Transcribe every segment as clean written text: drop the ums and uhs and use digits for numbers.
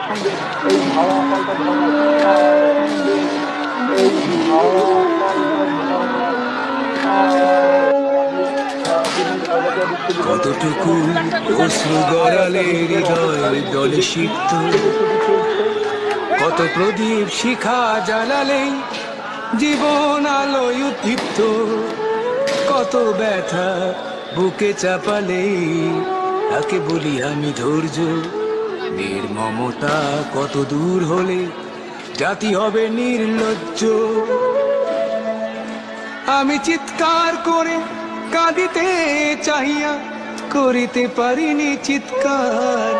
সন্দেশ এই হাওয়া পাল্টা ঝড় সন্দেশ এই হাওয়া পাল্টা ঝড় আমি দিনের আজাদিয়া বিশ্ববিদ্যালয়ের কতটুকু সহযোগী অশ্রু গড়ালে আজাদিয়া হৃদয় অফিসার দলে সিক্ত, কত প্রদীপ শিখা জ্বালালেই জীবন আলোয় উদ্দীপ্ত, কত ব্যথা বুকে চাপালেই তাকে বলি আমি ধৈর্য। নির্মমতা কত দূর হলে জাতি হবে নির্লজ্জ। আমি চিৎকার করে কাঁদিতে চাহিয়া করিতে পারিনি চিৎকার।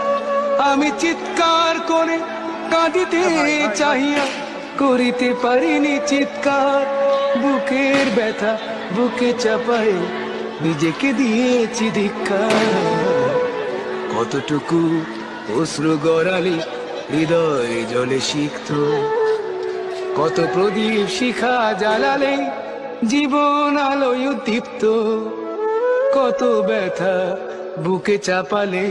আমি চিৎকার করে কাঁদিতে চাহিয়া করিতে পারিনি চিৎকার। বুকের ব্যথা বুকে চাপায় নিজেকে দিয়েছি ধিক্কার। কতটুকু অশ্রু গড়ালে হৃদয় জলে সিক্ত, কত প্রদীপ শিখা জ্বালালে জীবন আলোয় উদ্দীপ্ত, কত ব্যথা বুকে চাপালে